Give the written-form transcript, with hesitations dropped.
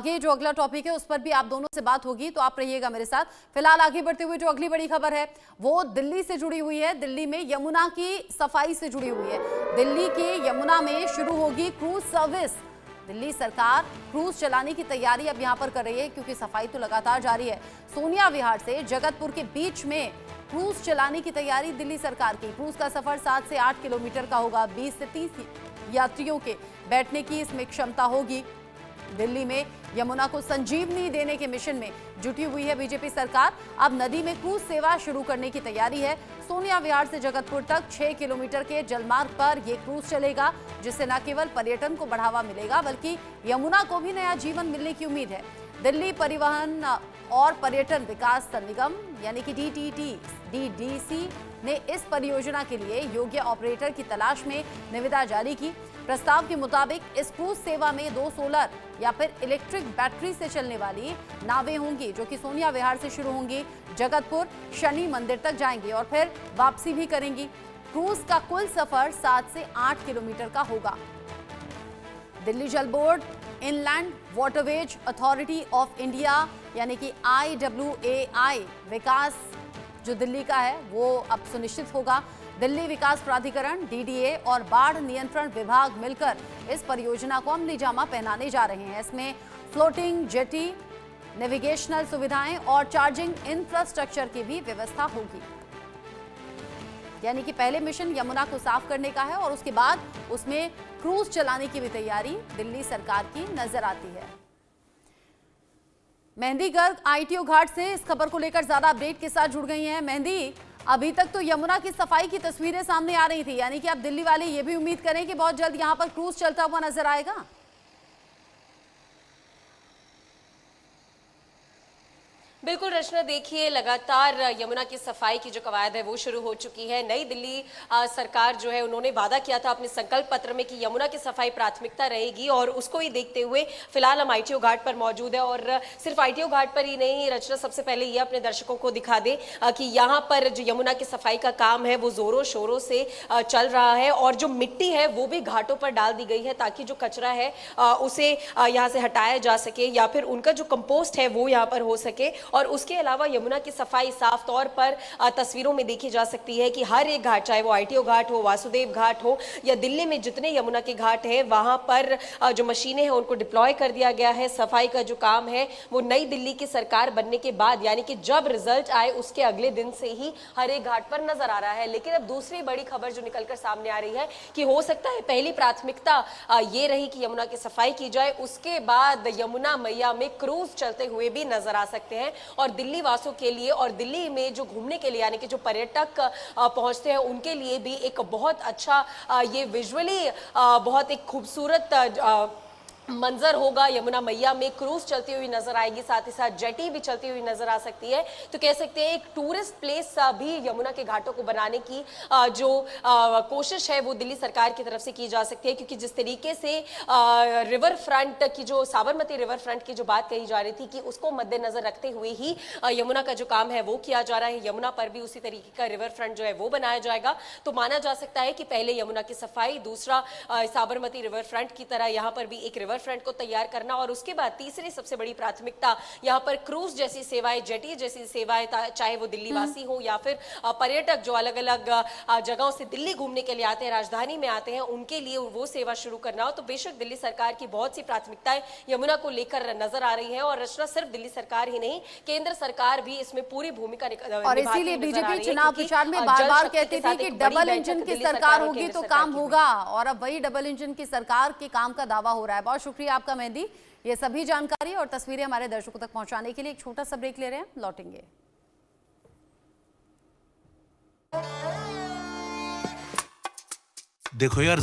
आगे जो अगला टॉपिक है उस पर भी आप दोनों से बात होगी, तो आप रहिएगा मेरे साथ। फिलहाल आगे बढ़ते हुए जो अगली बड़ी खबर है वो दिल्ली से जुड़ी हुई है। दिल्ली में यमुना की सफाई से जुड़ी हुई है। दिल्ली के यमुना में शुरू होगी क्रूज सर्विस। दिल्ली सरकार क्रूज चलाने की तैयारी अब यहां पर कर रही है, क्योंकि सफाई तो लगातार जारी है। सोनिया विहार से जगतपुर के बीच में क्रूज चलाने की तैयारी दिल्ली सरकार की। क्रूज का सफर 7 से 8 किलोमीटर का होगा। 20 से 30 यात्रियों के बैठने की इसमें क्षमता होगी। दिल्ली में यमुना को संजीवनी देने के मिशन में जुटी हुई है बीजेपी सरकार। अब नदी में क्रूज सेवा शुरू करने की तैयारी है। सोनिया विहार से जगतपुर तक 6 किलोमीटर के जलमार्ग पर यह क्रूज चलेगा, जिससे न केवल पर्यटन को बढ़ावा मिलेगा बल्कि यमुना को भी नया जीवन मिलने की उम्मीद है। दिल्ली परिवहन और पर्यटन विकास निगम यानी कि DTDC ने इस परियोजना के लिए योग्य ऑपरेटर की तलाश में निविदा जारी की। प्रस्ताव के मुताबिक इस क्रूज सेवा में 2 सोलर या फिर इलेक्ट्रिक बैटरी से चलने वाली नावें होंगी, जो कि सोनिया विहार से शुरू होंगी, जगतपुर शनि मंदिर तक जाएंगी और फिर वापसी भी करेंगी। क्रूज का कुल सफर 7 से 8 किलोमीटर का होगा। दिल्ली जल board, inland waterways authority of India यानी कि IWAI विकास जो दिल्ली का है वो अब सुनिश्चित होगा। दिल्ली विकास प्राधिकरण DDA और बाढ़ नियंत्रण विभाग मिलकर इस परियोजना को अमली जामा पहनाने जा रहे हैं। इसमें फ्लोटिंग जेटी, नेविगेशनल सुविधाएं और चार्जिंग इंफ्रास्ट्रक्चर की भी व्यवस्था होगी। यानी कि पहले मिशन यमुना को साफ करने का है और उसके बाद उसमें क्रूज चलाने की भी तैयारी दिल्ली सरकार की नजर आती है। मेहंदी गर्ग ITO घाट से इस खबर को लेकर ज्यादा अपडेट के साथ जुड़ गई हैं। मेहंदी, अभी तक तो यमुना की सफाई की तस्वीरें सामने आ रही थी, यानी कि अब दिल्ली वाले ये भी उम्मीद करें कि बहुत जल्द यहां पर क्रूज चलता हुआ नजर आएगा। बिल्कुल रचना, देखिए लगातार यमुना की सफाई की जो कवायद है वो शुरू हो चुकी है। नई दिल्ली सरकार जो है उन्होंने वादा किया था अपने संकल्प पत्र में कि यमुना की सफाई प्राथमिकता रहेगी, और उसको ही देखते हुए फिलहाल हम ITO घाट पर मौजूद है। और सिर्फ ITO घाट पर ही नहीं, रचना सबसे पहले ये अपने दर्शकों को दिखा दे कि यहाँ पर जो यमुना की सफाई का काम है वो जोरों शोरों से चल रहा है, और जो मिट्टी है वो भी घाटों पर डाल दी गई है ताकि जो कचरा है उसे यहाँ से हटाया जा सके या फिर उनका जो कंपोस्ट है वो यहाँ पर हो सके। और उसके अलावा यमुना की सफाई साफ तौर पर तस्वीरों में देखी जा सकती है कि हर एक घाट, चाहे वो ITO घाट हो, वासुदेव घाट हो या दिल्ली में जितने यमुना के घाट हैं, वहां पर जो मशीनें हैं उनको डिप्लॉय कर दिया गया है। सफाई का जो काम है वो नई दिल्ली की सरकार बनने के बाद, यानी कि जब रिजल्ट आए उसके अगले दिन से ही हर एक घाट पर नजर आ रहा है। लेकिन अब दूसरी बड़ी खबर जो निकलकर सामने आ रही है कि हो सकता है पहली प्राथमिकता ये रही कि यमुना की सफाई की जाए, उसके बाद यमुना मैया में क्रूज चलते हुए भी नजर आ सकते हैं। और दिल्ली वासियों के लिए और दिल्ली में जो घूमने के लिए यानी कि जो पर्यटक पहुंचते हैं उनके लिए भी एक बहुत अच्छा ये विजुअली बहुत एक खूबसूरत मंजर होगा। यमुना मैया में क्रूज चलती हुई नजर आएगी, साथ ही साथ जेटी भी चलती हुई नजर आ सकती है। तो कह सकते हैं एक टूरिस्ट प्लेस भी यमुना के घाटों को बनाने की जो कोशिश है वो दिल्ली सरकार की तरफ से की जा सकती है, क्योंकि जिस तरीके से रिवर फ्रंट की जो साबरमती रिवर फ्रंट की जो बात कही जा रही थी कि उसको मद्देनजर रखते हुए ही यमुना का जो काम है वो किया जा रहा है। यमुना पर भी उसी तरीके का रिवर फ्रंट जो है वो बनाया जाएगा। तो माना जा सकता है कि पहले यमुना की सफाई, दूसरा साबरमती रिवर फ्रंट की तरह यहाँ पर भी एक रिवर फ्रंट को तैयार करना, और उसके बाद तीसरी सबसे बड़ी प्राथमिकता यहाँ पर क्रूज जैसी सेवाएं, जेटी जैसी सेवाएं, चाहे वो दिल्ली वासी हो या फिर पर्यटक जो अलग अलग जगहों से दिल्ली घूमने के लिए आते हैं, राजधानी में आते हैं, उनके लिए वो सेवा शुरू करना हो। तो बेशक दिल्ली सरकार की बहुत सी प्राथमिकताएं यमुना को लेकर नजर आ रही है, और रचना सिर्फ दिल्ली सरकार ही नहीं, केंद्र सरकार भी इसमें पूरी भूमिका और इसीलिए बीजेपी चुनाव प्रचार में बार बार कहती थी कि डबल इंजन की सरकार होगी तो काम होगा, और अब वही डबल इंजन की सरकार के काम का दावा हो रहा है। बहुत शुक्रिया आपका मेहंदी, ये सभी जानकारी और तस्वीरें हमारे दर्शकों तक पहुंचाने के लिए। एक छोटा सा ब्रेक ले रहे हैं, लौटेंगे। देखो यार।